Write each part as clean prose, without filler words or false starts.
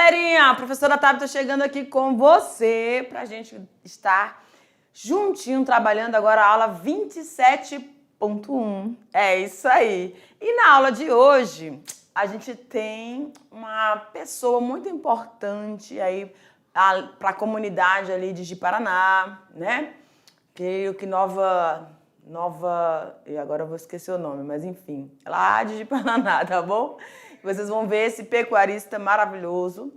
galerinha! A professora Tabita chegando aqui com você para a gente estar juntinho trabalhando agora a aula 27.1. É isso aí. E na aula de hoje a gente tem uma pessoa muito importante aí para a comunidade ali de Ji-Paraná, né? Creio que Nova, e agora eu vou esquecer o nome, mas enfim, lá de Ji-Paraná, tá bom? Vocês vão ver esse pecuarista maravilhoso.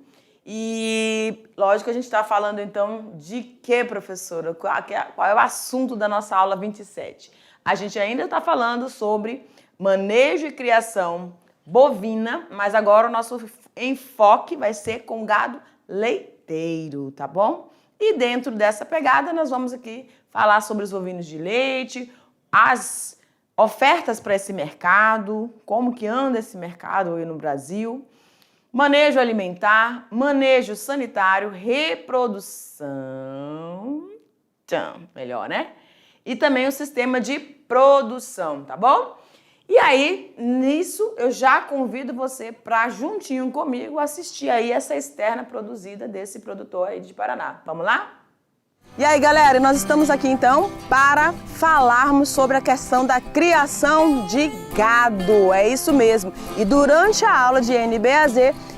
E lógico que a gente está falando então de quê, professora? Qual é o assunto da nossa aula 27? A gente ainda está falando sobre manejo e criação bovina, mas agora o nosso enfoque vai ser com gado leiteiro, tá bom? E dentro dessa pegada nós vamos aqui falar sobre os bovinos de leite, as ofertas para esse mercado, como que anda esse mercado aí no Brasil, manejo alimentar, manejo sanitário, reprodução, melhor, né? E também o sistema de produção, tá bom? E aí, nisso, eu já convido você para, juntinho comigo, assistir aí essa externa produzida desse produtor aí de Paraná. Vamos lá? E aí, galera, nós estamos aqui então para falarmos sobre a questão da criação de gado. É isso mesmo. E durante a aula de NBAZ,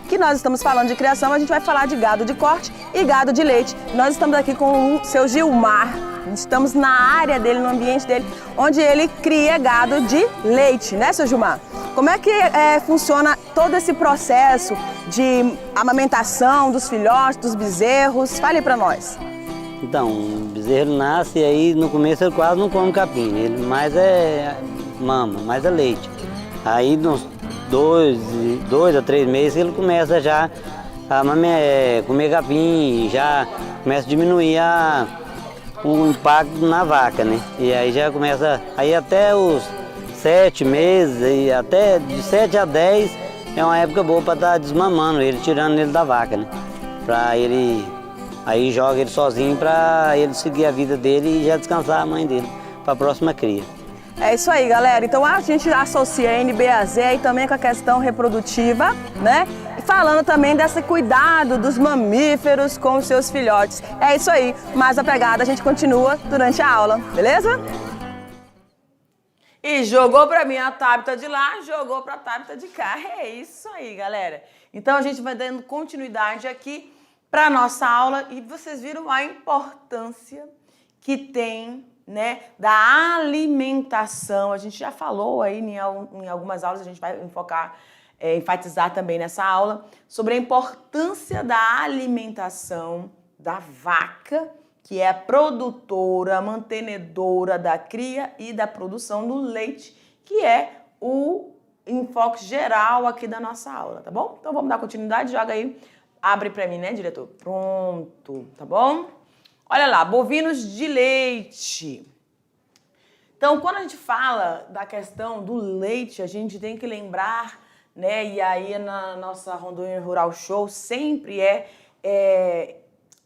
que nós estamos falando de criação, a gente vai falar de gado de corte e gado de leite. Nós estamos aqui com o seu Gilmar. Estamos na área dele, no ambiente dele, onde ele cria gado de leite, né, seu Gilmar? Como é que funciona todo esse processo de amamentação dos filhotes, dos bezerros? Fale para nós. Então, o bezerro nasce e aí no começo ele quase não come capim, ele mais é mama, mais é leite. Aí nos 2 a 3 meses ele começa já a comer capim, já começa a diminuir o impacto na vaca, né? E aí já começa, aí até os 7 meses, e até de 7 a 10 é uma época boa para estar desmamando ele, tirando ele da vaca, né? Para ele, aí joga ele sozinho para ele seguir a vida dele e já descansar a mãe dele para a próxima cria. É isso aí, galera. Então a gente associa a NBAZ aí também com a questão reprodutiva, né? E falando também desse cuidado dos mamíferos com os seus filhotes. É isso aí. Mas a pegada a gente continua durante a aula, beleza? E jogou para mim a Tabita de lá, jogou para a Tabita de cá. É isso aí, galera. Então a gente vai dando continuidade aqui para a nossa aula e vocês viram a importância que tem, né, da alimentação. A gente já falou aí em algumas aulas, a gente vai enfatizar também nessa aula sobre a importância da alimentação da vaca, que é a produtora, a mantenedora da cria e da produção do leite, que é o enfoque geral aqui da nossa aula, tá bom? Então vamos dar continuidade, joga aí, abre para mim, né, diretor? Pronto, tá bom? Olha lá, bovinos de leite. Então, quando a gente fala da questão do leite, a gente tem que lembrar, né? E aí na nossa Rondônia Rural Show sempre é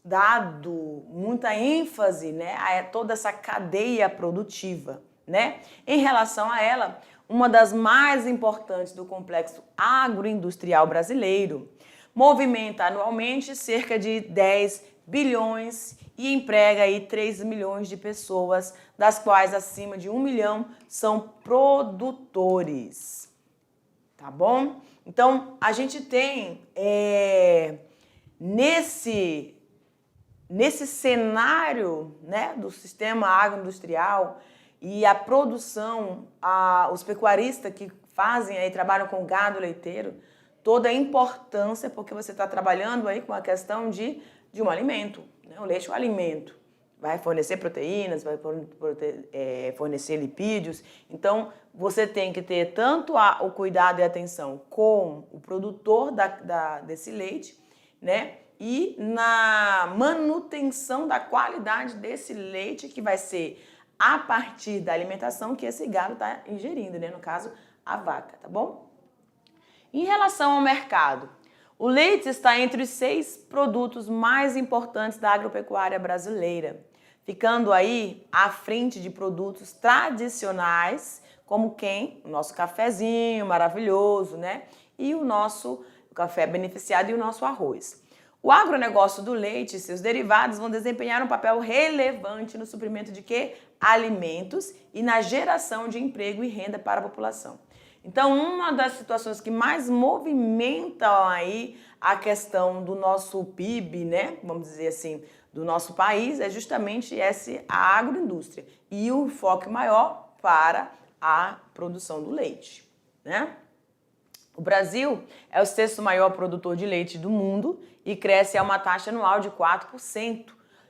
dado muita ênfase, né, a toda essa cadeia produtiva, né? Em relação a ela, uma das mais importantes do complexo agroindustrial brasileiro, movimenta anualmente cerca de 10 bilhões e emprega aí 3 milhões de pessoas, das quais acima de 1 milhão são produtores, tá bom? Então, a gente tem nesse cenário, né, do sistema agroindustrial e a produção, os pecuaristas que fazem aí, trabalham com gado leiteiro, toda a importância, porque você está trabalhando aí com a questão de um alimento, né? O leite é um alimento, vai fornecer proteínas, vai fornecer lipídios, então você tem que ter tanto o cuidado e atenção com o produtor desse leite, né? E na manutenção da qualidade desse leite, que vai ser a partir da alimentação que esse gado está ingerindo, né? No caso, a vaca, tá bom? Em relação ao mercado, o leite está entre os 6 produtos mais importantes da agropecuária brasileira, ficando aí à frente de produtos tradicionais, como o nosso cafezinho maravilhoso, né? E o nosso café beneficiado e o nosso arroz. O agronegócio do leite e seus derivados vão desempenhar um papel relevante no suprimento de quê? Alimentos e na geração de emprego e renda para a população. Então, uma das situações que mais movimentam aí a questão do nosso PIB, né, vamos dizer assim, do nosso país, é justamente a agroindústria e o foco maior para a produção do leite, né? O Brasil é o sexto maior produtor de leite do mundo e cresce a uma taxa anual de 4%.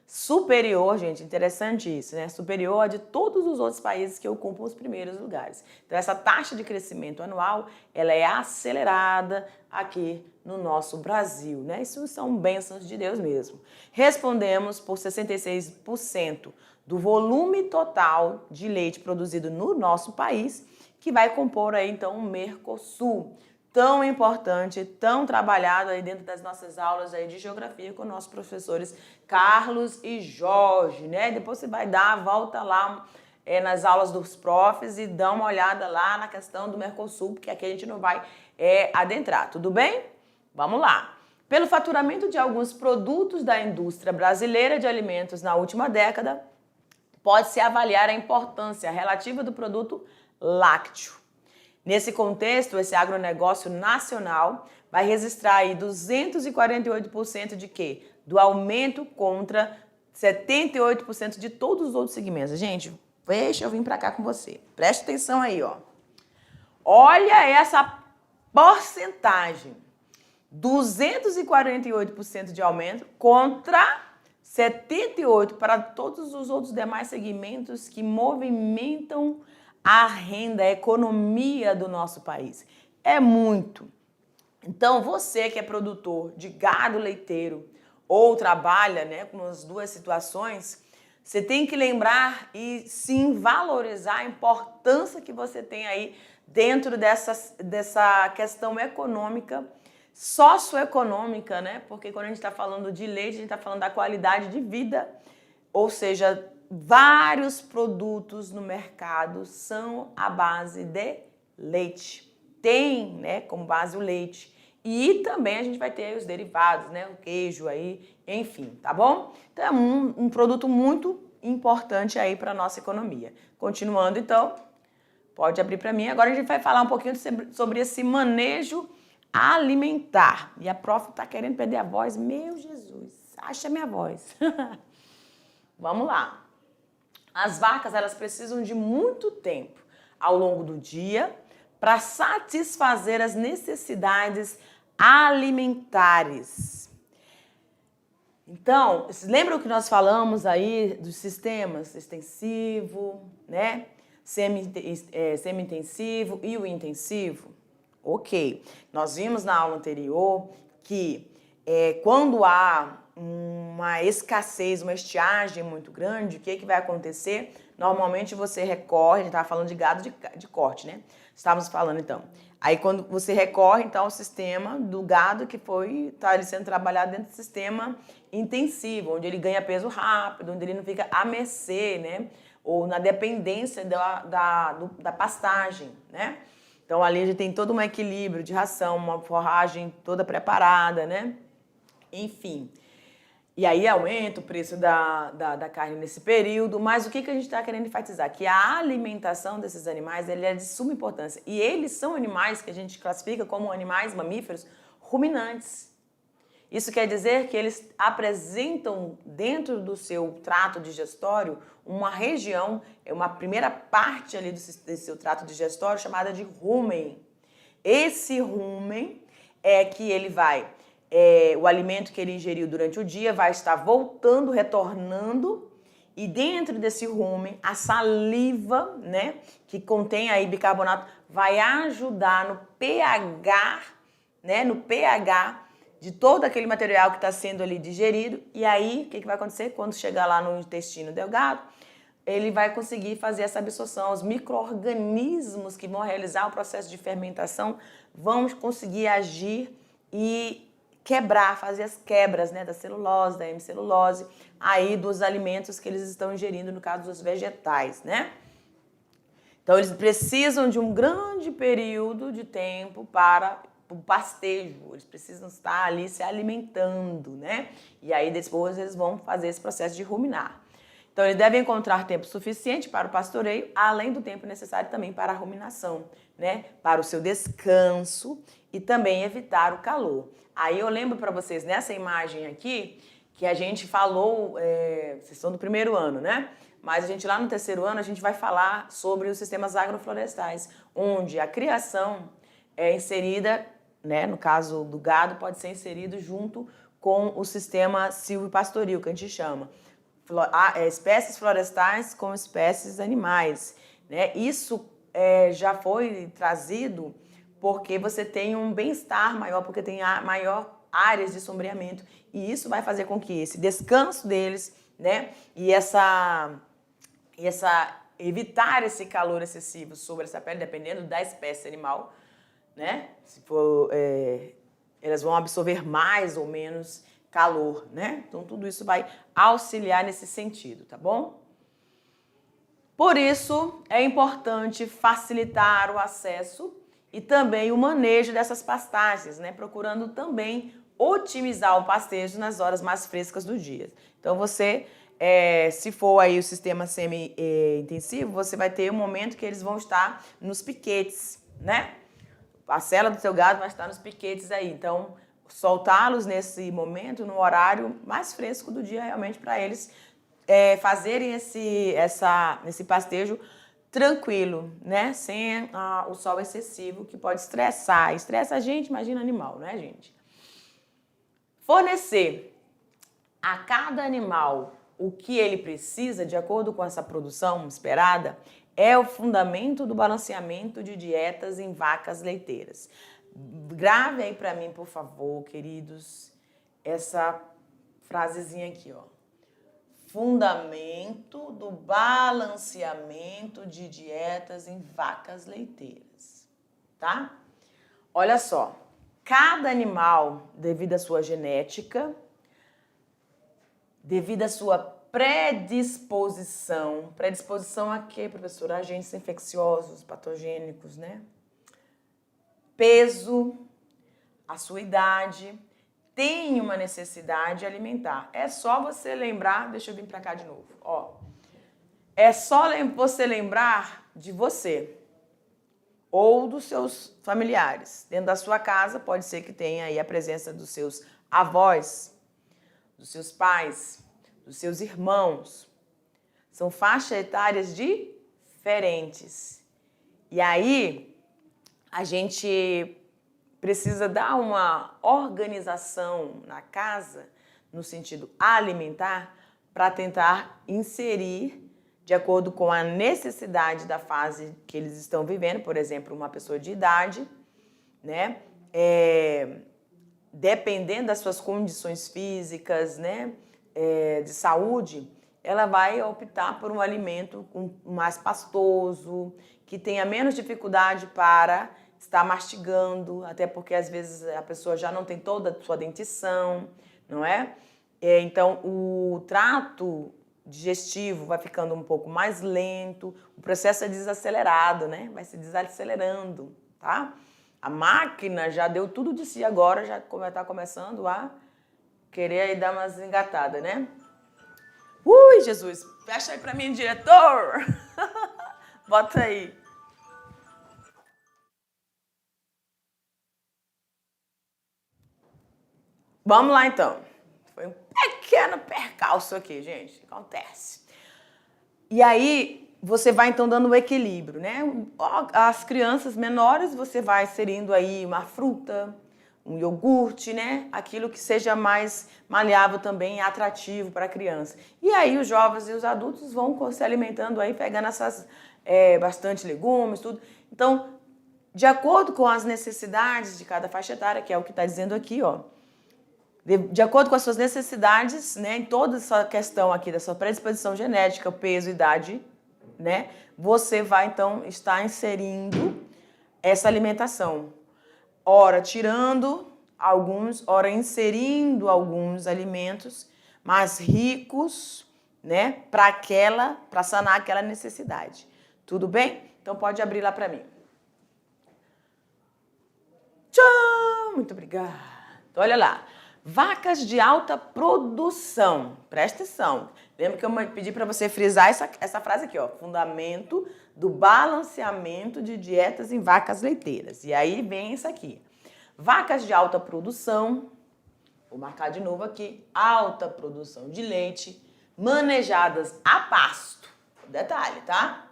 Superior, gente, interessante isso, né? Superior a de todos os outros países que ocupam os primeiros lugares. Então, essa taxa de crescimento anual, ela é acelerada aqui no nosso Brasil, né? Isso são bênçãos de Deus mesmo. Respondemos por 66% do volume total de leite produzido no nosso país, que vai compor aí, então, o Mercosul. Tão importante, tão trabalhado aí dentro das nossas aulas aí de geografia com nossos professores Carlos e Jorge, né? Depois você vai dar a volta lá nas aulas dos profs e dá uma olhada lá na questão do Mercosul, porque aqui a gente não vai adentrar, tudo bem? Vamos lá. Pelo faturamento de alguns produtos da indústria brasileira de alimentos na última década, pode-se avaliar a importância relativa do produto lácteo. Nesse contexto, esse agronegócio nacional vai registrar aí 248% de quê? Do aumento contra 78% de todos os outros segmentos. Gente, deixa eu vir para cá com você. Preste atenção aí, ó. Olha essa porcentagem. 248% de aumento contra 78% para todos os outros demais segmentos que movimentam a renda, a economia do nosso país. É muito. Então, você que é produtor de gado leiteiro ou trabalha, né, com as duas situações, você tem que lembrar e sim valorizar a importância que você tem aí dentro dessa questão econômica, socioeconômica, né? Porque quando a gente está falando de leite, a gente está falando da qualidade de vida, ou seja, vários produtos no mercado são à base de leite. Tem, né, como base o leite. E também a gente vai ter os derivados, né, o queijo aí, enfim, tá bom? Então é um produto muito importante aí para a nossa economia. Continuando, então, pode abrir para mim. Agora a gente vai falar um pouquinho sobre esse manejo alimentar. E a prof tá querendo perder a voz. Meu Jesus, acha minha voz. Vamos lá. As vacas, elas precisam de muito tempo ao longo do dia para satisfazer as necessidades alimentares. Então, lembram que nós falamos aí dos sistemas extensivo, né? Semi-intensivo e o intensivo? Ok. Nós vimos na aula anterior que quando há uma escassez, uma estiagem muito grande, o que vai acontecer? Normalmente você recorre, a gente estava falando de gado de corte, né? Estávamos falando então. Aí quando você recorre então ao sistema do gado que está sendo trabalhado dentro do sistema intensivo, onde ele ganha peso rápido, onde ele não fica à mercê, né? Ou na dependência da pastagem, né? Então ali a gente tem todo um equilíbrio de ração, uma forragem toda preparada, né? Enfim. E aí aumenta o preço da carne nesse período, mas o que a gente está querendo enfatizar? Que a alimentação desses animais é de suma importância. E eles são animais que a gente classifica como animais mamíferos ruminantes. Isso quer dizer que eles apresentam dentro do seu trato digestório uma região, uma primeira parte ali desse seu trato digestório chamada de rumen. Esse rumen é que ele vai... o alimento que ele ingeriu durante o dia vai estar voltando, retornando, e dentro desse rumen, a saliva, né, que contém aí bicarbonato, vai ajudar no pH, né, no pH de todo aquele material que está sendo ali digerido. E aí, o que vai acontecer? Quando chegar lá no intestino delgado, ele vai conseguir fazer essa absorção. Os micro-organismos que vão realizar o processo de fermentação vão conseguir agir e quebrar, fazer as quebras, né, da celulose, da hemicelulose, aí dos alimentos que eles estão ingerindo, no caso dos vegetais, né? Então, eles precisam de um grande período de tempo para o pastejo, eles precisam estar ali se alimentando, né? E aí depois eles vão fazer esse processo de ruminar. Então eles devem encontrar tempo suficiente para o pastoreio, além do tempo necessário também para a ruminação, né? Para o seu descanso e também evitar o calor. Aí eu lembro para vocês nessa imagem aqui que a gente falou, vocês estão do primeiro ano, né? Mas a gente lá no terceiro ano a gente vai falar sobre os sistemas agroflorestais, onde a criação é inserida, né, no caso do gado, pode ser inserido junto com o sistema silvopastoril, que a gente chama. Espécies florestais com espécies animais, né? Isso já foi trazido porque você tem um bem-estar maior, porque tem maior áreas de sombreamento, e isso vai fazer com que esse descanso deles, né, e evitar esse calor excessivo sobre essa pele, dependendo da espécie animal, né? Se for, elas vão absorver mais ou menos calor, né? Então tudo isso vai auxiliar nesse sentido, tá bom? Por isso é importante facilitar o acesso e também o manejo dessas pastagens, né? Procurando também otimizar o pastejo nas horas mais frescas do dia. Então você, se for aí o sistema semi-intensivo, você vai ter um momento que eles vão estar nos piquetes, né? A cela do seu gado vai estar nos piquetes aí. Então, soltá-los nesse momento, no horário mais fresco do dia, realmente, para eles fazerem esse pastejo tranquilo, né? Sem o sol excessivo, que pode estressar. Estressa a gente, imagina animal, né, gente? Fornecer a cada animal o que ele precisa, de acordo com essa produção esperada, é o fundamento do balanceamento de dietas em vacas leiteiras. Grave aí para mim, por favor, queridos, essa frasezinha aqui, ó. Fundamento do balanceamento de dietas em vacas leiteiras, tá? Olha só, cada animal, devido à sua genética, devido à sua predisposição a quê, professora? Agentes infecciosos, patogênicos, né? Peso, a sua idade, tem uma necessidade alimentar. É só você lembrar, deixa eu vir para cá de novo, ó. É só você lembrar de você ou dos seus familiares. Dentro da sua casa pode ser que tenha aí a presença dos seus avós, dos seus pais, dos seus irmãos. São faixas etárias diferentes. E aí a gente precisa dar uma organização na casa, no sentido alimentar, para tentar inserir de acordo com a necessidade da fase que eles estão vivendo. Por exemplo, uma pessoa de idade, né? Dependendo das suas condições físicas, né? De saúde, ela vai optar por um alimento mais pastoso, que tenha menos dificuldade para estar mastigando, até porque às vezes a pessoa já não tem toda a sua dentição, não é? Então o trato digestivo vai ficando um pouco mais lento, o processo é desacelerado, né? Vai se desacelerando, tá? A máquina já deu tudo de si agora, já está começando a querer aí dar umas engatadas, né? Ui, Jesus, fecha aí pra mim, diretor! Bota aí. Vamos lá, então. Foi um pequeno percalço aqui, gente. Acontece. E aí, você vai, então, dando o equilíbrio, né? As crianças menores, você vai inserindo aí uma fruta, um iogurte, né? Aquilo que seja mais maleável também, atrativo para a criança. E aí, os jovens e os adultos vão se alimentando aí, pegando bastante legumes, tudo. Então, de acordo com as necessidades de cada faixa etária, que é o que está dizendo aqui, ó. De acordo com as suas necessidades, né, em toda essa questão aqui da sua predisposição genética, peso, idade, né, você vai, então, estar inserindo essa alimentação. Ora tirando alguns, ora inserindo alguns alimentos mais ricos, né, para sanar aquela necessidade. Tudo bem? Então, pode abrir lá para mim. Tchau! Muito obrigada. Olha lá. Vacas de alta produção. Presta atenção. Lembra que eu pedi para você frisar essa frase aqui, ó. Fundamento do balanceamento de dietas em vacas leiteiras. E aí vem isso aqui. Vacas de alta produção. Vou marcar de novo aqui. Alta produção de leite. Manejadas a pasto. Detalhe, tá?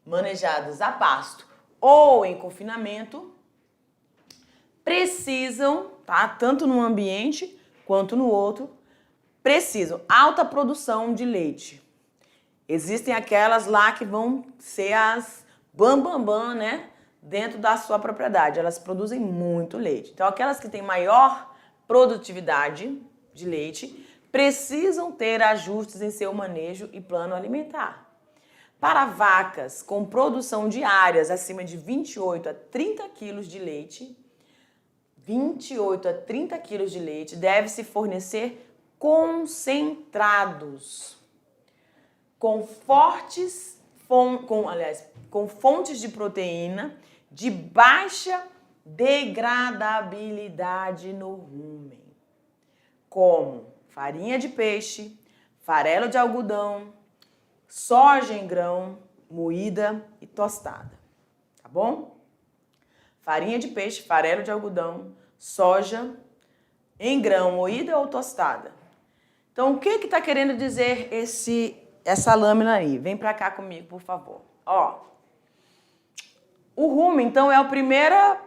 Manejadas a pasto ou em confinamento. Precisam, tá? Tanto num ambiente quanto no outro, precisam alta produção de leite. Existem aquelas lá que vão ser as bam, né? Dentro da sua propriedade. Elas produzem muito leite. Então, aquelas que têm maior produtividade de leite precisam ter ajustes em seu manejo e plano alimentar. Para vacas com produção diárias acima de 28 a 30 quilos de leite, 28 a 30 quilos de leite deve-se fornecer concentrados, com fontes de proteína de baixa degradabilidade no rumen, como farinha de peixe, farelo de algodão, soja em grão, moída e tostada, tá bom? Farinha de peixe, farelo de algodão, soja em grão, moída ou tostada. Então, o que está querendo dizer essa lâmina aí? Vem para cá comigo, por favor. Ó, o rumen, então, é o primeiro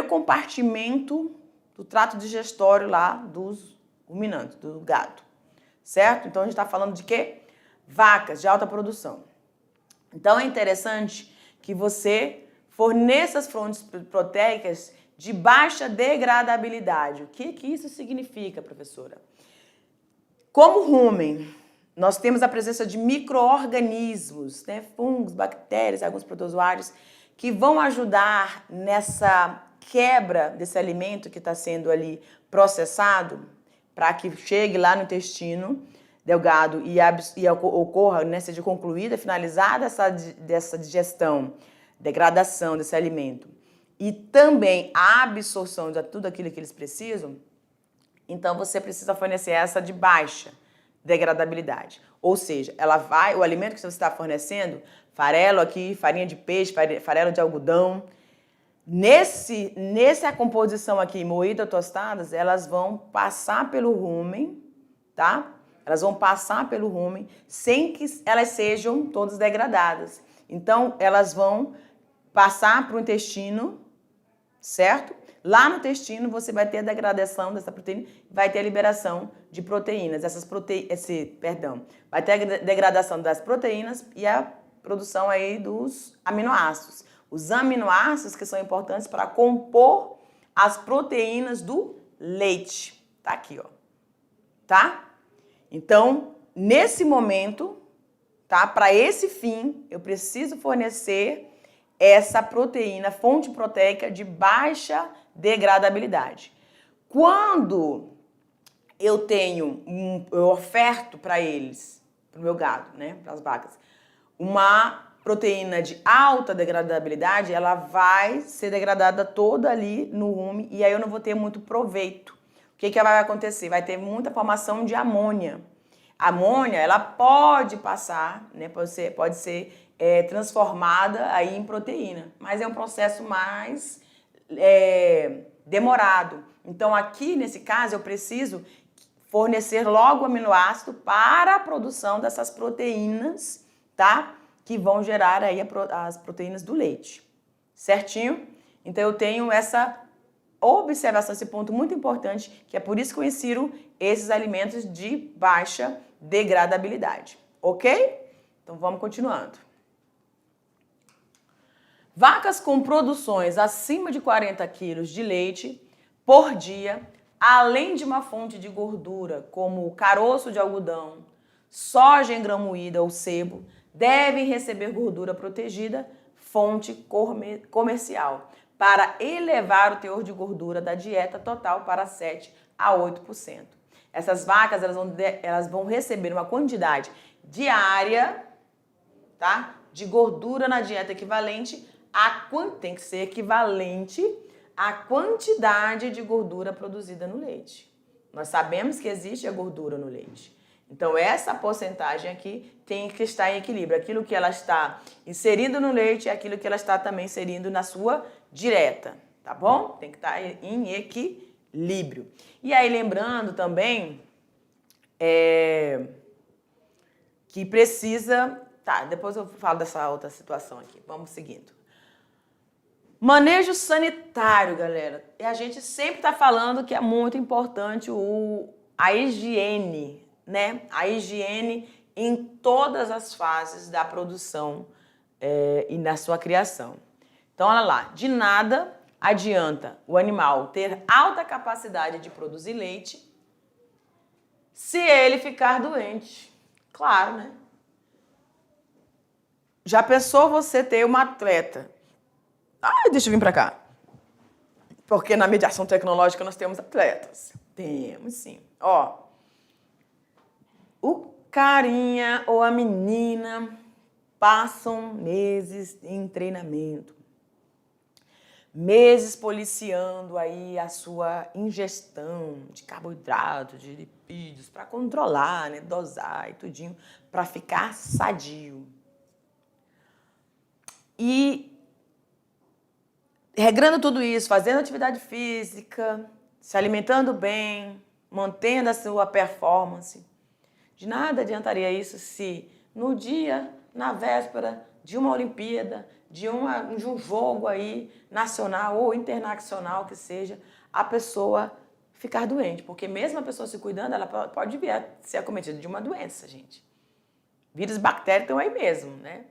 compartimento do trato digestório lá dos ruminantes, do gado, certo? Então, a gente está falando de quê? Vacas de alta produção. Então, é interessante que você forneça as fontes proteicas de baixa degradabilidade. O que isso significa, professora? Como rumen, nós temos a presença de micro-organismos, né, fungos, bactérias, alguns protozoários, que vão ajudar nessa quebra desse alimento que está sendo ali processado para que chegue lá no intestino delgado e ocorra, né, seja concluída, finalizada dessa digestão, degradação desse alimento e também a absorção de tudo aquilo que eles precisam, então você precisa fornecer essa de baixa degradabilidade. Ou seja, o alimento que você está fornecendo, farelo aqui, farinha de peixe, farelo de algodão, nessa composição aqui, moída ou tostadas, elas vão passar pelo rumen, tá? Elas vão passar pelo rumen sem que elas sejam todas degradadas. Então, elas vão passar para o intestino, certo? Lá no intestino você vai ter a degradação dessa proteína, vai ter a liberação de proteínas, vai ter a degradação das proteínas e a produção aí dos aminoácidos. Os aminoácidos que são importantes para compor as proteínas do leite. Tá aqui, ó. Tá? Então, nesse momento, tá? Para esse fim, eu preciso fornecer essa proteína, fonte proteica de baixa degradabilidade. Quando eu oferto para eles, para o meu gado, né, para as vacas, uma proteína de alta degradabilidade, ela vai ser degradada toda ali no rumen e aí eu não vou ter muito proveito. O que vai acontecer? Vai ter muita formação de amônia. A amônia, ela pode passar, né, pode ser transformada aí em proteína, mas é um processo mais demorado. Então, aqui, nesse caso, eu preciso fornecer logo o aminoácido para a produção dessas proteínas, tá? Que vão gerar aí as proteínas do leite, certinho? Então, eu tenho essa observação, esse ponto muito importante, que é por isso que eu insiro esses alimentos de baixa degradabilidade, ok? Então, vamos continuando. Vacas com produções acima de 40 quilos de leite por dia, além de uma fonte de gordura, como caroço de algodão, soja em grão moída ou sebo, devem receber gordura protegida, fonte comercial, para elevar o teor de gordura da dieta total para 7 a 8%. Essas vacas elas vão receber uma quantidade diária, tá, de gordura na dieta equivalente tem que ser equivalente a quantidade de gordura produzida no leite. Nós sabemos que existe a gordura no leite. Então, essa porcentagem aqui tem que estar em equilíbrio. Aquilo que ela está inserindo no leite é aquilo que ela está também inserindo na sua dieta, tá bom? Tem que estar em equilíbrio. E aí, lembrando também que precisa... Tá, depois eu falo dessa outra situação aqui. Vamos seguindo. Manejo sanitário, galera. E a gente sempre está falando que é muito importante a higiene, né? A higiene em todas as fases da produção e na sua criação. Então, olha lá. De nada adianta o animal ter alta capacidade de produzir leite se ele ficar doente. Claro, né? Já pensou você ter uma atleta? Deixa eu vir pra cá. Porque na mediação tecnológica nós temos atletas. Temos, sim. Ó, o carinha ou a menina passam meses em treinamento. Meses policiando aí a sua ingestão de carboidrato, de lipídios, para controlar, né, dosar e tudinho, para ficar sadio. E regrando tudo isso, fazendo atividade física, se alimentando bem, mantendo a sua performance, de nada adiantaria isso se no dia, na véspera de uma Olimpíada, de um jogo aí nacional ou internacional que seja, a pessoa ficar doente. Porque mesmo a pessoa se cuidando, ela pode vir a ser acometida de uma doença, gente. Vírus e bactérias estão aí mesmo, né?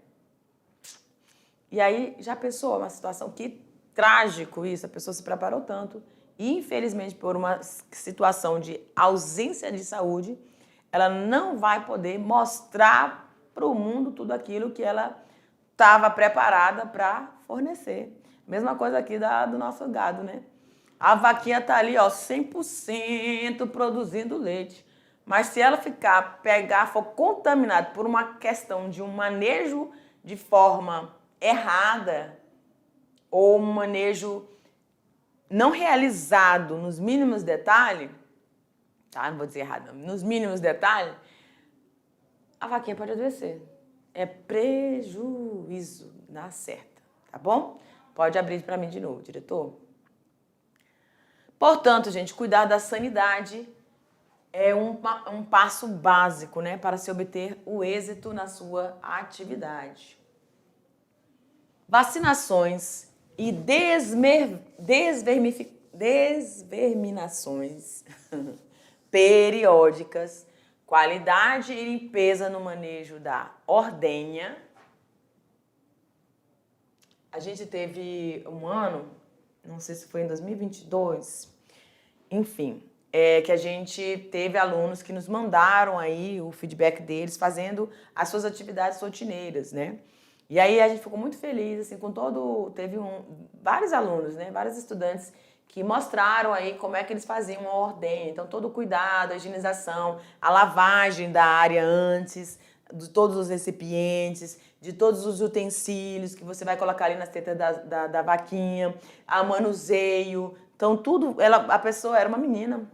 E aí, já pensou uma situação que trágico isso, a pessoa se preparou tanto e, infelizmente, por uma situação de ausência de saúde, ela não vai poder mostrar para o mundo tudo aquilo que ela estava preparada para fornecer. Mesma coisa aqui do nosso gado, né? A vaquinha tá ali, ó, 100% produzindo leite. Mas se ela for contaminada por uma questão de um manejo de forma errada ou um manejo não realizado nos mínimos detalhes, tá? Não vou dizer errado, não. Nos mínimos detalhes, a vaquinha pode adoecer. É prejuízo na certa, tá bom? Pode abrir para mim de novo, diretor. Portanto, gente, cuidar da sanidade é um passo básico, né, para se obter o êxito na sua atividade. Vacinações e desverminações periódicas, qualidade e limpeza no manejo da ordenha. A gente teve um ano, não sei se foi em 2022, enfim, que a gente teve alunos que nos mandaram aí o feedback deles fazendo as suas atividades rotineiras, né? E aí a gente ficou muito feliz, assim, teve vários alunos, né, vários estudantes que mostraram aí como é que eles faziam a ordenha. Então, todo o cuidado, a higienização, a lavagem da área antes, de todos os recipientes, de todos os utensílios que você vai colocar ali nas tetas da vaquinha, a manuseio. Então, tudo, a pessoa era uma menina,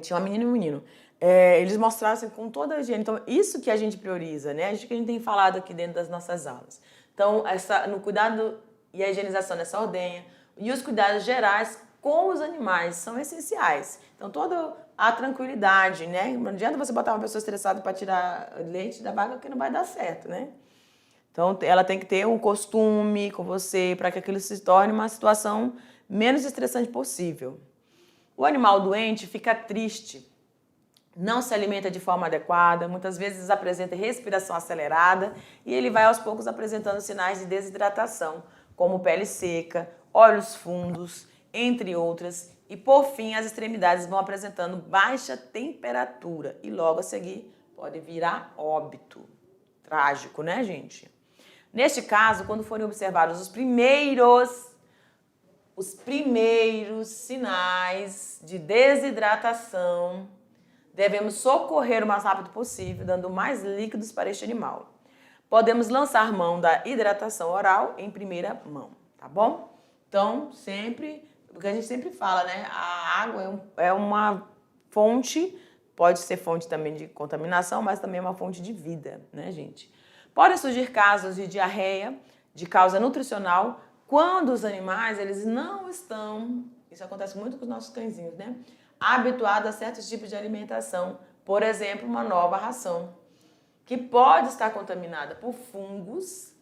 tinha uma menina e um menino. Eles mostraram assim, com toda a higiene. Então, isso que a gente prioriza, né? Isso que a gente tem falado aqui dentro das nossas aulas. Então, no cuidado e a higienização dessa ordenha e os cuidados gerais com os animais são essenciais. Então, toda a tranquilidade, né? Não adianta você botar uma pessoa estressada para tirar leite da vaca que não vai dar certo, né? Então, ela tem que ter um costume com você para que aquilo se torne uma situação menos estressante possível. O animal doente fica triste, não se alimenta de forma adequada, muitas vezes apresenta respiração acelerada e ele vai aos poucos apresentando sinais de desidratação, como pele seca, olhos fundos, entre outras, e por fim as extremidades vão apresentando baixa temperatura e logo a seguir pode virar óbito. Trágico, né, gente? Neste caso, quando forem observados os primeiros sinais de desidratação, devemos socorrer o mais rápido possível, dando mais líquidos para este animal. Podemos lançar mão da hidratação oral em primeira mão, tá bom? Então, sempre porque a gente sempre fala, né? A água é uma fonte, pode ser fonte também de contaminação, mas também é uma fonte de vida, né, gente? Podem surgir casos de diarreia de causa nutricional quando os animais, eles não estão, isso acontece muito com os nossos cãezinhos, né? Habituados a certos tipos de alimentação, por exemplo, uma nova ração, que pode estar contaminada por fungos,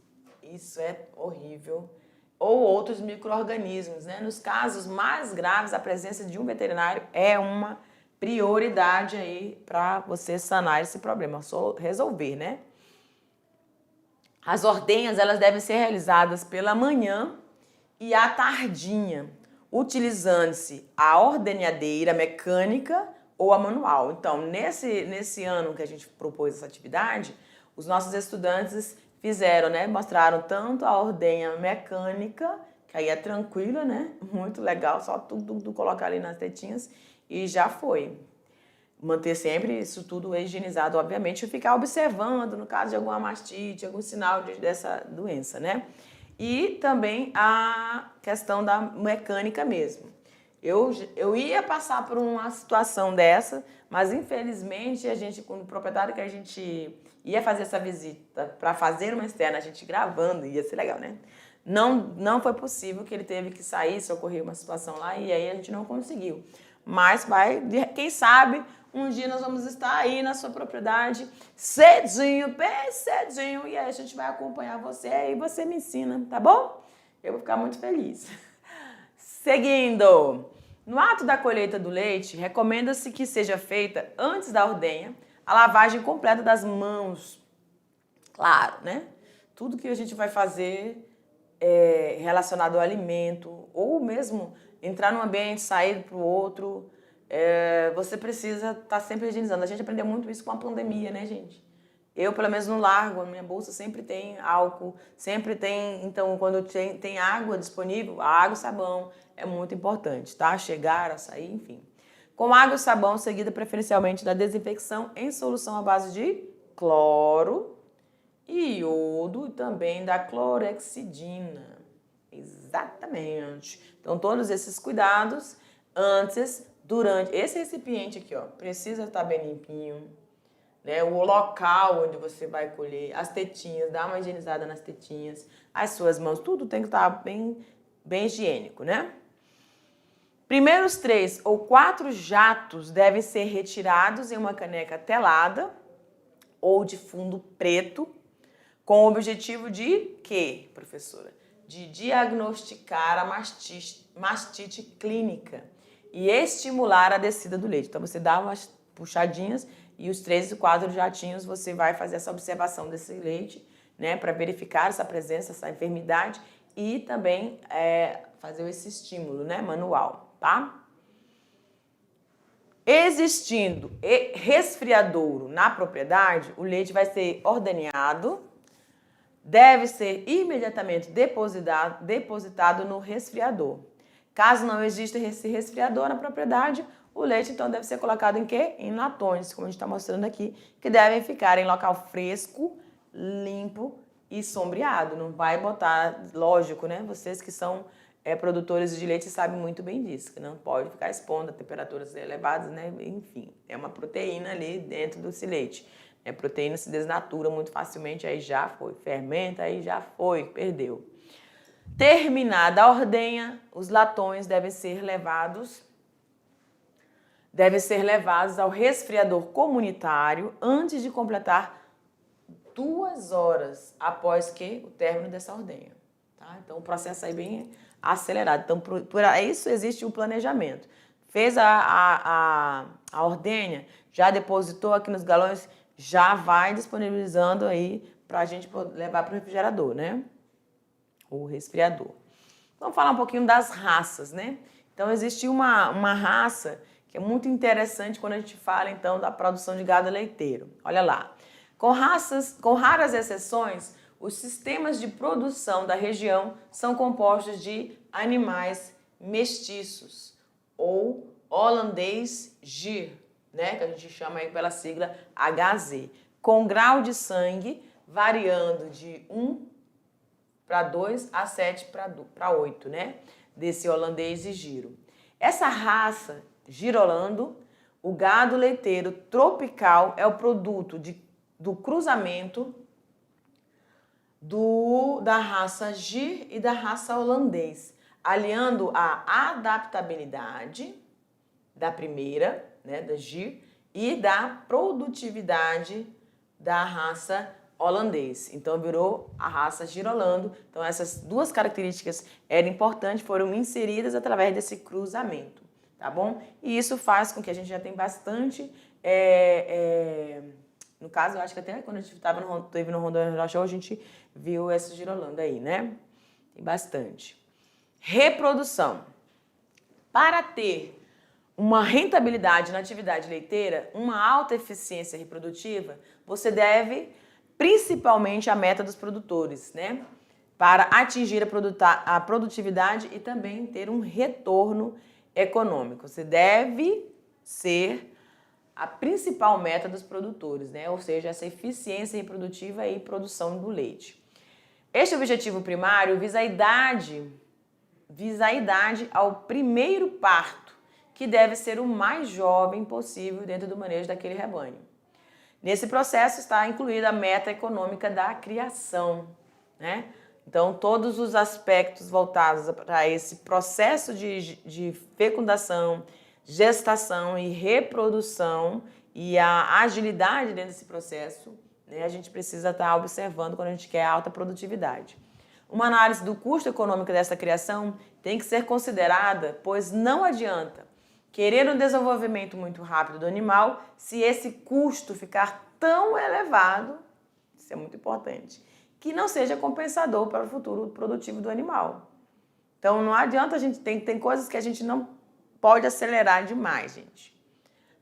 isso é horrível, ou outros micro-organismos, né? Nos casos mais graves, a presença de um veterinário é uma prioridade aí para você sanar esse problema, só resolver, né? As ordenhas, elas devem ser realizadas pela manhã e à tardinha, utilizando-se a ordenhadeira mecânica ou a manual. Então, nesse ano que a gente propôs essa atividade, os nossos estudantes fizeram, né, mostraram tanto a ordenha mecânica, que aí é tranquila, né, muito legal, só tudo colocar ali nas tetinhas e já foi. Manter sempre isso tudo higienizado, obviamente, e ficar observando, no caso de alguma mastite, algum sinal dessa doença, né? E também a questão da mecânica mesmo. Eu ia passar por uma situação dessa, mas infelizmente a gente, com o proprietário que a gente ia fazer essa visita para fazer uma externa, a gente gravando, ia ser legal, né? Não foi possível, que ele teve que sair, se ocorreu uma situação lá, e aí a gente não conseguiu. Mas quem sabe, um dia nós vamos estar aí na sua propriedade, cedinho, bem cedinho, e aí a gente vai acompanhar você e você me ensina, tá bom? Eu vou ficar muito feliz. Seguindo, no ato da colheita do leite, recomenda-se que seja feita, antes da ordenha, a lavagem completa das mãos. Claro, né? Tudo que a gente vai fazer relacionado ao alimento, ou mesmo entrar num ambiente, sair para o outro, você precisa estar sempre higienizando. A gente aprendeu muito isso com a pandemia, né, gente? Eu, pelo menos no largo, a minha bolsa sempre tem álcool, sempre tem, então, quando tem água disponível, a água e sabão é muito importante, tá? Chegar, a sair, enfim. Com água e sabão, seguida preferencialmente da desinfecção em solução à base de cloro, iodo e também da clorexidina. Exatamente. Então, todos esses cuidados antes, durante. Esse recipiente aqui, ó, precisa estar bem limpinho, né? O local onde você vai colher, as tetinhas, dá uma higienizada nas tetinhas, as suas mãos, tudo tem que estar bem higiênico, né? Primeiros 3 ou 4 jatos devem ser retirados em uma caneca telada ou de fundo preto, com o objetivo de quê, professora? De diagnosticar a mastite clínica e estimular a descida do leite. Então, você dá umas puxadinhas e os 3 e 4 jatinhos você vai fazer essa observação desse leite, né, para verificar essa presença, essa enfermidade e também fazer esse estímulo, né, manual, tá? Existindo resfriadouro na propriedade, o leite vai ser ordenhado, deve ser imediatamente depositado no resfriador. Caso não exista esse resfriador na propriedade, o leite então deve ser colocado em quê? Em latões, como a gente está mostrando aqui, que devem ficar em local fresco, limpo e sombreado. Não vai botar, lógico, né? Vocês que são produtores de leite sabem muito bem disso, que não pode ficar expondo a temperaturas elevadas, né? Enfim, é uma proteína ali dentro desse leite. A proteína se desnatura muito facilmente, aí já foi. Fermenta, aí já foi, perdeu. Terminada a ordenha, os latões devem ser levados ao resfriador comunitário antes de completar 2 horas após o término dessa ordenha. Tá? Então, o processo aí bem acelerado. Então, por isso existe o planejamento. Fez a ordenha, já depositou aqui nos galões, já vai disponibilizando aí para a gente levar para o refrigerador, né? O resfriador. Vamos falar um pouquinho das raças, né? Então, existe uma raça que é muito interessante quando a gente fala, então, da produção de gado leiteiro. Olha lá. Com raras exceções, os sistemas de produção da região são compostos de animais mestiços ou holandês-gir, né, que a gente chama aí pela sigla HZ, com grau de sangue variando de 1 para 2 a 7 para 8, né? desse holandês de giro. Essa raça, girolando, o gado leiteiro tropical é o produto do cruzamento da raça Gir e da raça holandês, aliando a adaptabilidade da primeira, né, da Gir, e da produtividade da raça holandês. Então virou a raça girolando. Então essas duas características eram importantes, foram inseridas através desse cruzamento, tá bom? E isso faz com que a gente já tenha bastante... no caso, eu acho que até quando a gente esteve no Rondônia Show, a gente viu essa girolando aí, né? Tem bastante. Reprodução. Para ter uma rentabilidade na atividade leiteira, uma alta eficiência reprodutiva, você deve, principalmente, a meta dos produtores, né? Para atingir a produtividade e também ter um retorno econômico. Você deve ser a principal meta dos produtores, né? Ou seja, essa eficiência reprodutiva e produção do leite. Este objetivo primário visa a idade ao primeiro parto, que deve ser o mais jovem possível dentro do manejo daquele rebanho. Nesse processo está incluída a meta econômica da criação, né? Então, todos os aspectos voltados para esse processo de fecundação, gestação e reprodução e a agilidade dentro desse processo, né, a gente precisa estar observando quando a gente quer alta produtividade. Uma análise do custo econômico dessa criação tem que ser considerada, pois não adianta querer um desenvolvimento muito rápido do animal se esse custo ficar tão elevado, isso é muito importante, que não seja compensador para o futuro produtivo do animal. Então não adianta, a gente tem coisas que a gente não pode acelerar demais, gente.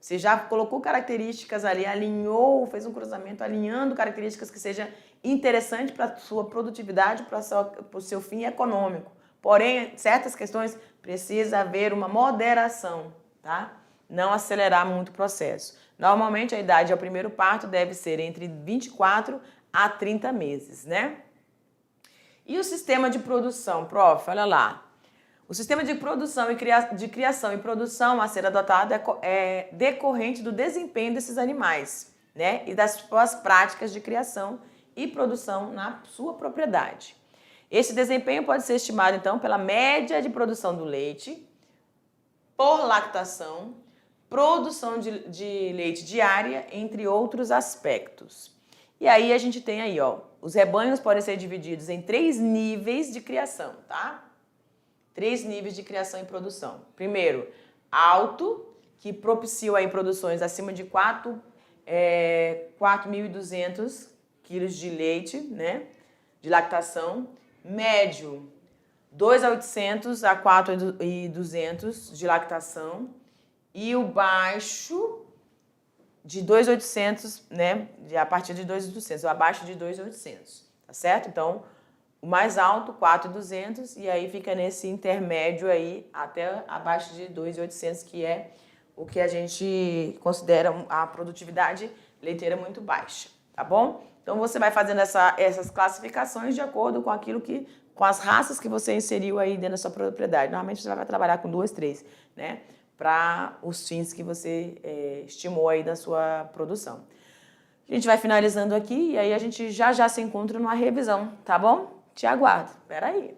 Você já colocou características ali, alinhou, fez um cruzamento, alinhando características que seja interessante para a sua produtividade, para o seu fim econômico. Porém, certas questões precisa haver uma moderação, tá? Não acelerar muito o processo. Normalmente, a idade ao primeiro parto deve ser entre 24 a 30 meses, né? E o sistema de produção, prof, olha lá. O sistema de produção de criação e produção a ser adotado é decorrente do desempenho desses animais, né? E das suas práticas de criação e produção na sua propriedade. Esse desempenho pode ser estimado, então, pela média de produção do leite, por lactação, produção de leite diária, entre outros aspectos. E aí a gente tem aí, ó, os rebanhos podem ser divididos em 3 níveis de criação, tá? 3 níveis de criação e produção. Primeiro, alto, que propicia aí produções acima de 4.200 quilos de leite, né, de lactação. Médio, 2.800 a 4.200 de lactação. E o baixo, de 2.800, né, a partir de 2.800, abaixo de 2.800, tá certo? Então, o mais alto, 4.200, e aí fica nesse intermédio aí até abaixo de 2.800, que é o que a gente considera a produtividade leiteira muito baixa, tá bom? Então você vai fazendo essas classificações de acordo com com as raças que você inseriu aí dentro da sua propriedade. Normalmente você vai trabalhar com 2, 3, né? Para os fins que você estimou aí da sua produção. A gente vai finalizando aqui e aí a gente já se encontra numa revisão, tá bom? Te aguardo. Espera aí.